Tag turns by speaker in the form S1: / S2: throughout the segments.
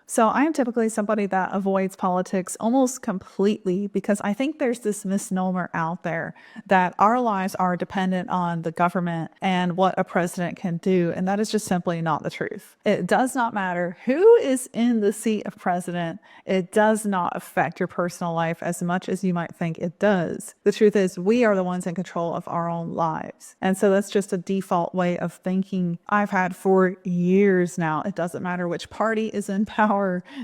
S1: So I am typically somebody that avoids politics almost completely because I think there's this misnomer out there that our lives are dependent on the government and what a president can do. And that is just simply not the truth. It does not matter who is in the seat of president. It does not affect your personal life as much as you might think it does. The truth is we are the ones in control of our own lives. And so that's just a default way of thinking I've had for years now. It doesn't matter which party is in power.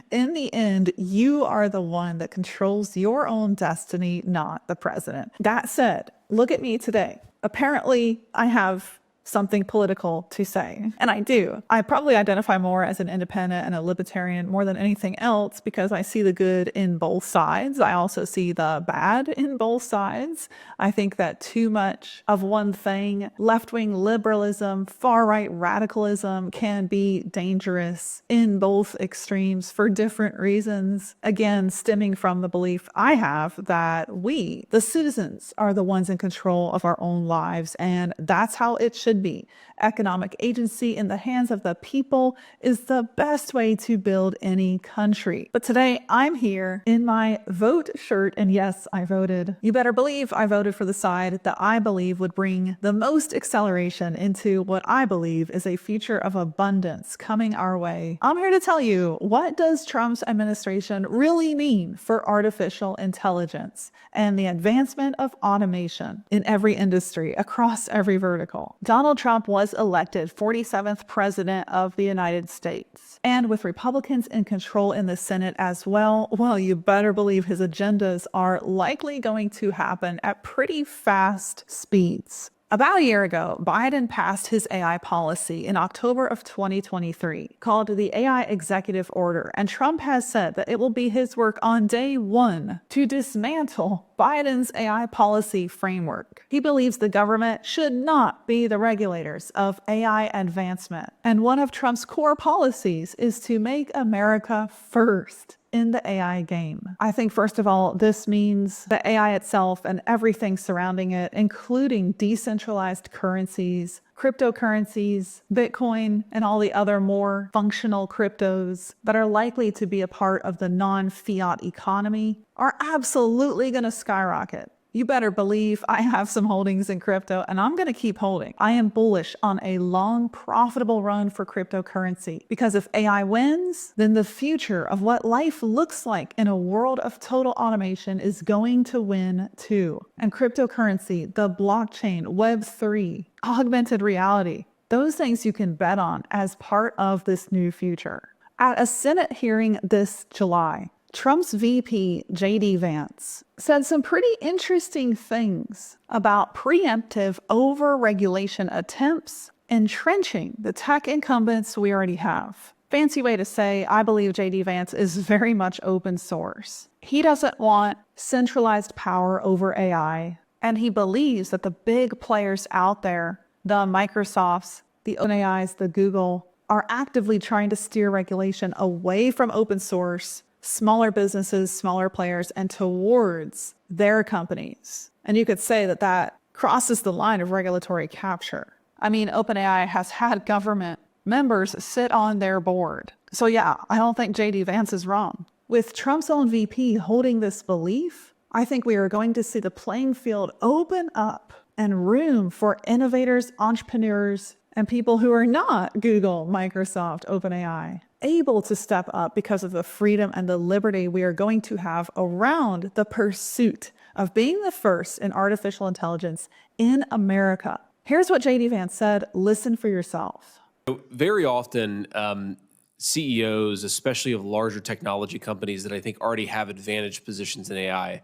S1: In the end, you are the one that controls your own destiny, not the president. That said, look at me today. Apparently, I have something political to say. And I do. I probably identify more as an independent and a libertarian more than anything else because I see the good in both sides. I also see the bad in both sides. I think that too much of one thing, left-wing liberalism, far-right radicalism, can be dangerous in both extremes for different reasons. Again, stemming from the belief I have that we, the citizens, are the ones in control of our own lives, and that's how it should be. Economic agency in the hands of the people is the best way to build any country. But today I'm here in my vote shirt, and yes, I voted. You better believe I voted for the side that I believe would bring the most acceleration into what I believe is a future of abundance coming our way. I'm here to tell you, what does Trump's administration really mean for artificial intelligence and the advancement of automation in every industry across every vertical? Donald Trump was elected 47th president of the United States. And with Republicans in control in the Senate as well, you better believe his agendas are likely going to happen at pretty fast speeds. About a year ago, Biden passed his AI policy in October of 2023, called the AI Executive Order, and Trump has said that it will be his work on day one to dismantle Biden's AI policy framework. He believes the government should not be the regulators of AI advancement, and one of Trump's core policies is to make America first in the AI game. I think, first of all, this means the AI itself and everything surrounding it, including decentralized currencies, cryptocurrencies, Bitcoin, and all the other more functional cryptos that are likely to be a part of the non-fiat economy, are absolutely going to skyrocket. You better believe I have some holdings in crypto, and I'm going to keep holding. I am bullish on a long, profitable run for cryptocurrency because if AI wins, then the future of what life looks like in a world of total automation is going to win too. And cryptocurrency, the blockchain, Web3, augmented reality, those things you can bet on as part of this new future. At a Senate hearing this July, Trump's VP, J.D. Vance, said some pretty interesting things about preemptive over-regulation attempts entrenching the tech incumbents we already have. Fancy way to say, I believe J.D. Vance is very much open source. He doesn't want centralized power over AI, and he believes that the big players out there, the Microsofts, the OpenAIs, the Google, are actively trying to steer regulation away from open source, smaller businesses, smaller players, and towards their companies. And you could say that that crosses the line of regulatory capture. I mean, OpenAI has had government members sit on their board. So yeah, I don't think J.D. Vance is wrong. With Trump's own VP holding this belief, I think we are going to see the playing field open up and room for innovators, entrepreneurs, and people who are not Google, Microsoft, OpenAI, able to step up because of the freedom and the liberty we are going to have around the pursuit of being the first in artificial intelligence in America. Here's what J.D. Vance said. Listen for yourself.
S2: Very often, CEOs, especially of larger technology companies that I think already have advantage positions in AI,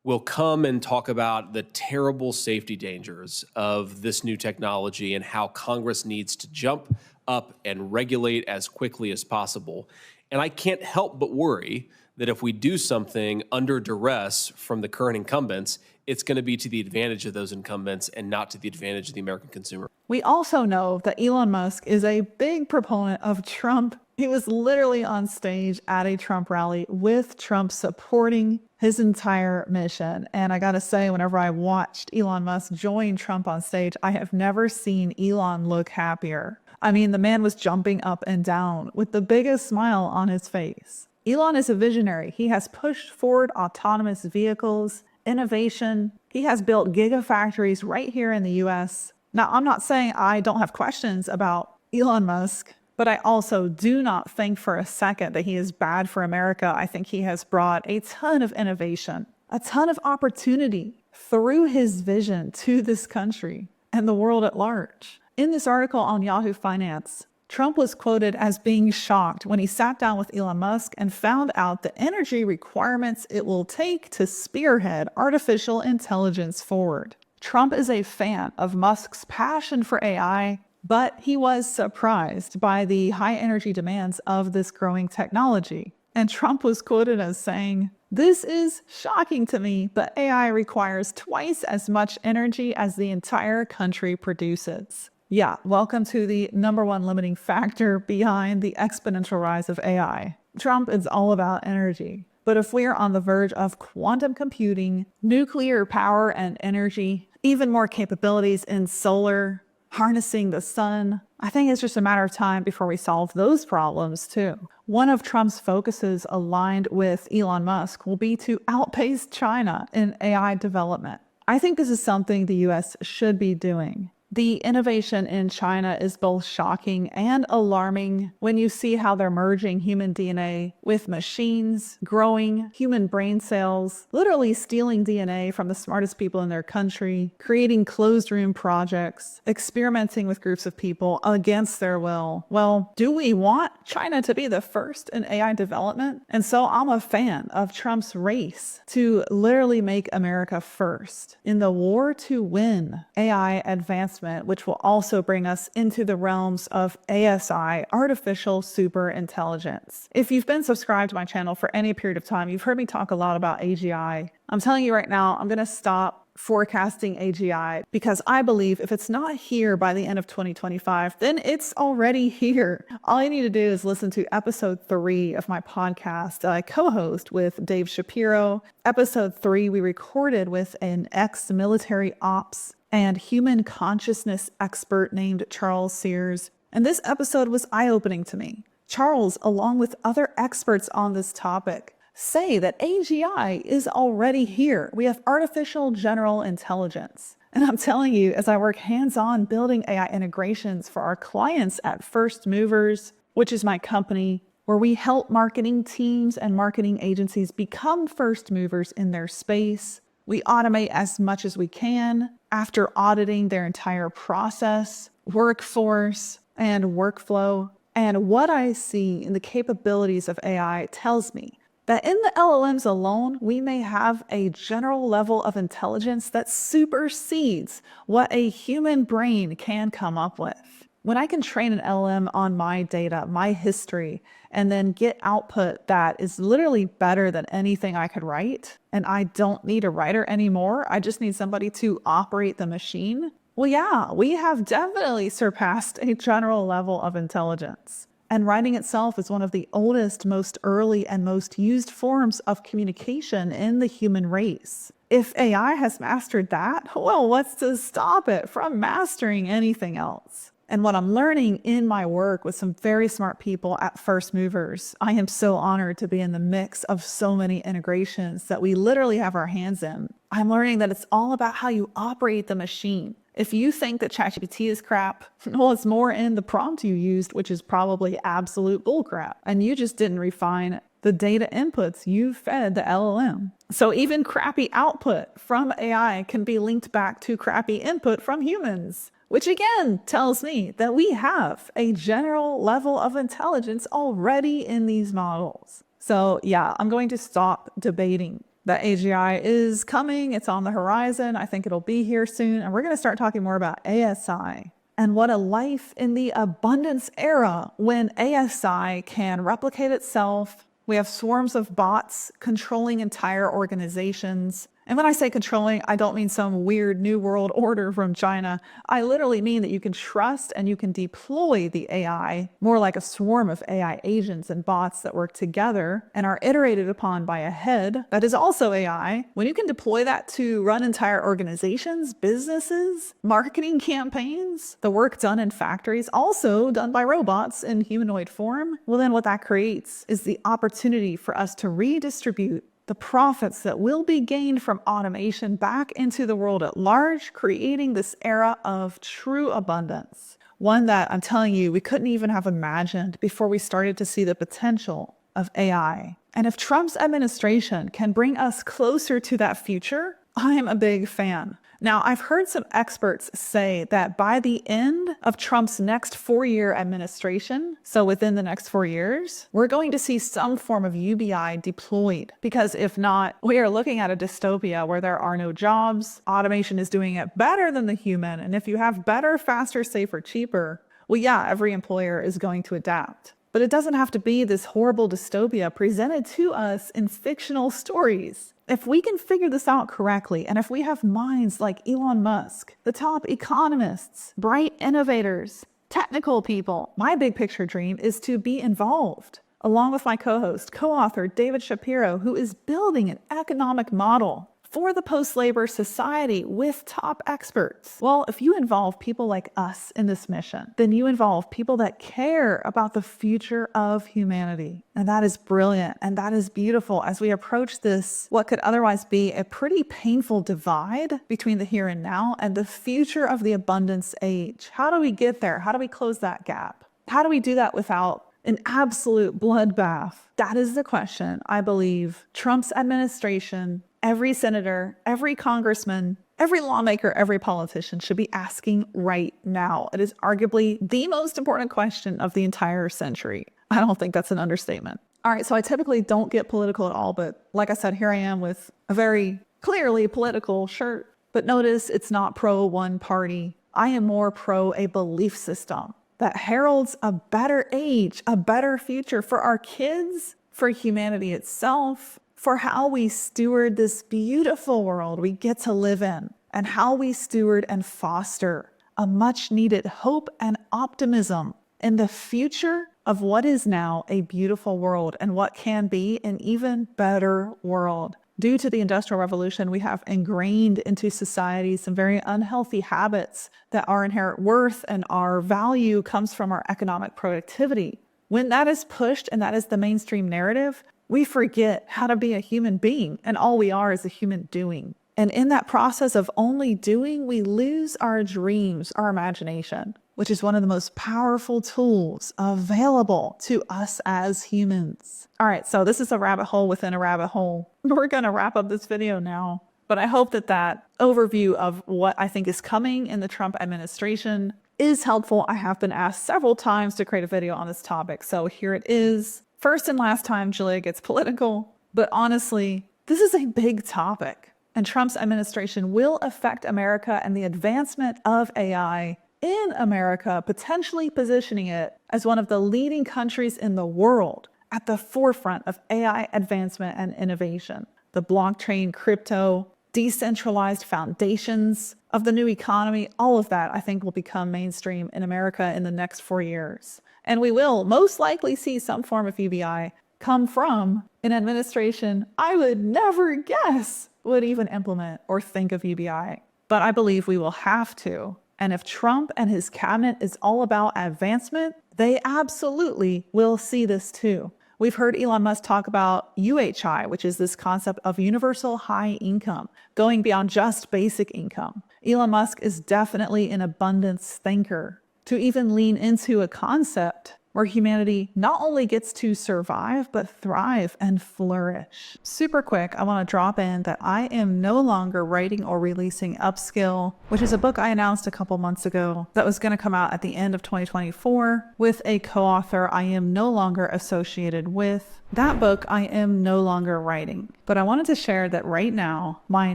S2: will come and talk about the terrible safety dangers of this new technology and how Congress needs to jump up and regulate as quickly as possible. And I can't help but worry that if we do something under duress from the current incumbents, it's going to be to the advantage of those incumbents and not to the advantage of the American consumer.
S1: We also know that Elon Musk is a big proponent of Trump. He was literally on stage at a Trump rally with Trump supporting his entire mission. And I gotta say, whenever I watched Elon Musk join Trump on stage, I have never seen Elon look happier. I mean, the man was jumping up and down with the biggest smile on his face. Elon is a visionary. He has pushed forward autonomous vehicles, innovation. He has built gigafactories right here in the US. Now, I'm not saying I don't have questions about Elon Musk, but I also do not think for a second that he is bad for America. I think he has brought a ton of innovation, a ton of opportunity through his vision to this country and the world at large. In this article on Yahoo Finance, Trump was quoted as being shocked when he sat down with Elon Musk and found out the energy requirements it will take to spearhead artificial intelligence forward. Trump is a fan of Musk's passion for AI, but he was surprised by the high energy demands of this growing technology. And Trump was quoted as saying, "This is shocking to me, but AI requires twice as much energy as the entire country produces." Yeah, welcome to the number one limiting factor behind the exponential rise of AI. Trump is all about energy. But if we're on the verge of quantum computing, nuclear power and energy, even more capabilities in solar, harnessing the sun, I think it's just a matter of time before we solve those problems too. One of Trump's focuses aligned with Elon Musk will be to outpace China in AI development. I think this is something the US should be doing. The innovation in China is both shocking and alarming when you see how they're merging human DNA with machines, growing human brain cells, literally stealing DNA from the smartest people in their country, creating closed room projects, experimenting with groups of people against their will. Well, do we want China to be the first in AI development? And so I'm a fan of Trump's race to literally make America first in the war to win AI advancement, which will also bring us into the realms of ASI, artificial super intelligence. If you've been subscribed to my channel for any period of time, you've heard me talk a lot about AGI. I'm telling you right now, I'm going to stop forecasting AGI because I believe if it's not here by the end of 2025, then it's already here. All you need to do is listen to episode 3 of my podcast that I co-host with Dave Shapiro. Episode 3 we recorded with an ex-military ops and human consciousness expert named Charles Sears. And this episode was eye-opening to me. Charles, along with other experts on this topic, say that AGI is already here. We have artificial general intelligence. And I'm telling you, as I work hands-on building AI integrations for our clients at First Movers, which is my company, where we help marketing teams and marketing agencies become first movers in their space. We automate as much as we can after auditing their entire process, workforce, and workflow. And what I see in the capabilities of AI tells me that in the LLMs alone, we may have a general level of intelligence that supersedes what a human brain can come up with. When I can train an LLM on my data, my history, and then get output that is literally better than anything I could write, and I don't need a writer anymore, I just need somebody to operate the machine. Well, yeah, we have definitely surpassed a general level of intelligence. And writing itself is one of the oldest, most early, and most used forms of communication in the human race. If AI has mastered that, well, what's to stop it from mastering anything else? And what I'm learning in my work with some very smart people at First Movers, I am so honored to be in the mix of so many integrations that we literally have our hands in. I'm learning that it's all about how you operate the machine. If you think that ChatGPT is crap, well, it's more in the prompt you used, which is probably absolute bullcrap. And you just didn't refine the data inputs you fed the LLM. So even crappy output from AI can be linked back to crappy input from humans, which again tells me that we have a general level of intelligence already in these models. So yeah, I'm going to stop debating that AGI is coming. It's on the horizon. I think it'll be here soon. And we're going to start talking more about ASI and what a life in the abundance era when ASI can replicate itself. We have swarms of bots controlling entire organizations. And when I say controlling, I don't mean some weird new world order from China. I literally mean that you can trust and you can deploy the AI more like a swarm of AI agents and bots that work together and are iterated upon by a head that is also AI. When you can deploy that to run entire organizations, businesses, marketing campaigns, the work done in factories, also done by robots in humanoid form, well, then what that creates is the opportunity for us to redistribute the profits that will be gained from automation back into the world at large, creating this era of true abundance. One that I'm telling you, we couldn't even have imagined before we started to see the potential of AI. And if Trump's administration can bring us closer to that future, I'm a big fan. Now, I've heard some experts say that by the end of Trump's next 4-year administration, so within the next 4 years, we're going to see some form of UBI deployed. Because if not, we are looking at a dystopia where there are no jobs, automation is doing it better than the human, and if you have better, faster, safer, cheaper, well, yeah, every employer is going to adapt. But it doesn't have to be this horrible dystopia presented to us in fictional stories. If we can figure this out correctly, and if we have minds like Elon Musk, the top economists, bright innovators, technical people, my big picture dream is to be involved, along with my co-author, David Shapiro, who is building an economic model for the post-labor society with top experts. Well, if you involve people like us in this mission, then you involve people that care about the future of humanity. And that is brilliant. And that is beautiful as we approach this, what could otherwise be a pretty painful divide between the here and now and the future of the abundance age. How do we get there? How do we close that gap? How do we do that without an absolute bloodbath? That is the question I believe Trump's administration, every senator, every congressman, every lawmaker, every politician should be asking right now. It is arguably the most important question of the entire century. I don't think that's an understatement. All right, so I typically don't get political at all, but like I said, here I am with a very clearly political shirt. But notice it's not pro one party. I am more pro a belief system that heralds a better age, a better future for our kids, for humanity itself, for how we steward this beautiful world we get to live in, and how we steward and foster a much needed hope and optimism in the future of what is now a beautiful world and what can be an even better world. Due to the Industrial Revolution, we have ingrained into society some very unhealthy habits that our inherent worth and our value comes from our economic productivity. When that is pushed and that is the mainstream narrative, we forget how to be a human being, and all we are is a human doing. And in that process of only doing, we lose our dreams, our imagination, which is one of the most powerful tools available to us as humans. All right, so this is a rabbit hole within a rabbit hole. We're going to wrap up this video now, but I hope that that overview of what I think is coming in the Trump administration is helpful. I have been asked several times to create a video on this topic, so here it is. First and last time Julia gets political, but honestly, this is a big topic, and Trump's administration will affect America and the advancement of AI in America, potentially positioning it as one of the leading countries in the world at the forefront of AI advancement and innovation. The blockchain, crypto, decentralized foundations of the new economy, all of that I think will become mainstream in America in the next 4 years. And we will most likely see some form of UBI come from an administration I would never guess would even implement or think of UBI. But I believe we will have to. And if Trump and his cabinet is all about advancement, they absolutely will see this too. We've heard Elon Musk talk about UHI, which is this concept of universal high income, going beyond just basic income. Elon Musk is definitely an abundance thinker. To even lean into a concept where humanity not only gets to survive, but thrive and flourish. Super quick, I want to drop in that I am no longer writing or releasing Upskill, which is a book I announced a couple months ago that was going to come out at the end of 2024 with a co-author I am no longer associated with. That book I am no longer writing, but I wanted to share that right now, my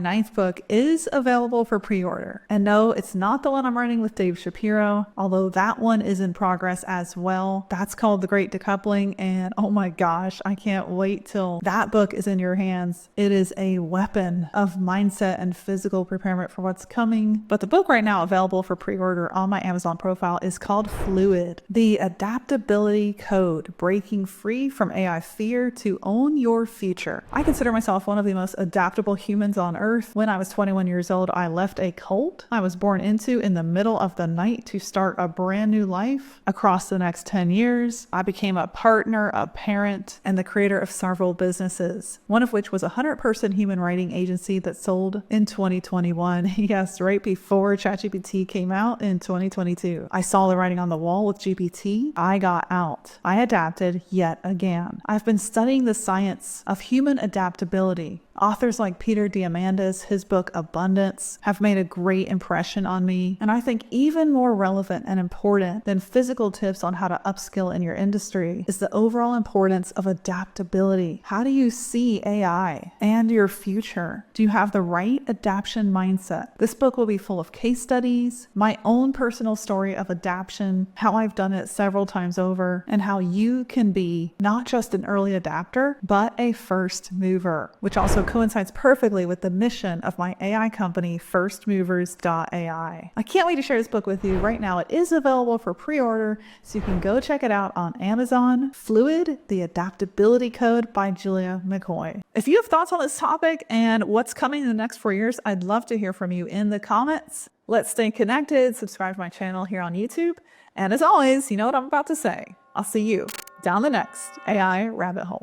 S1: 9th book is available for pre-order. And no, it's not the one I'm writing with Dave Shapiro, although that one is in progress as well. That's called The Great Decoupling. And oh my gosh, I can't wait till that book is in your hands. It is a weapon of mindset and physical preparation for what's coming. But the book right now available for pre-order on my Amazon profile is called Fluid, The Adaptability Code, Breaking Free from AI Fear to Own Your Future. I consider myself one of the most adaptable humans on earth. When I was 21 years old, I left a cult I was born into in the middle of the night to start a brand new life. Across the next 10 years, I became a partner, a parent, and the creator of several businesses, one of which was a 100-person human writing agency that sold in 2021. Yes, right before ChatGPT came out in 2022. I saw the writing on the wall with GPT. I got out. I adapted yet again. I've been studying the science of human adaptability. Authors like Peter Diamandis, his book Abundance, have made a great impression on me. And I think even more relevant and important than physical tips on how to upskill in your industry is the overall importance of adaptability. How do you see AI and your future? Do you have the right adaptation mindset? This book will be full of case studies, my own personal story of adaptation, how I've done it several times over, and how you can be not just an early adapter, but a first mover, which also coincides perfectly with the mission of my AI company, firstmovers.ai. I can't wait to share this book with you. Right now, it is available for pre-order, so you can go check it out on Amazon. Fluid, The Adaptability Code by Julia McCoy. If you have thoughts on this topic and what's coming in the next 4 years, I'd love to hear from you in the comments. Let's stay connected. Subscribe to my channel here on YouTube. And as always, you know what I'm about to say. I'll see you down the next AI rabbit hole.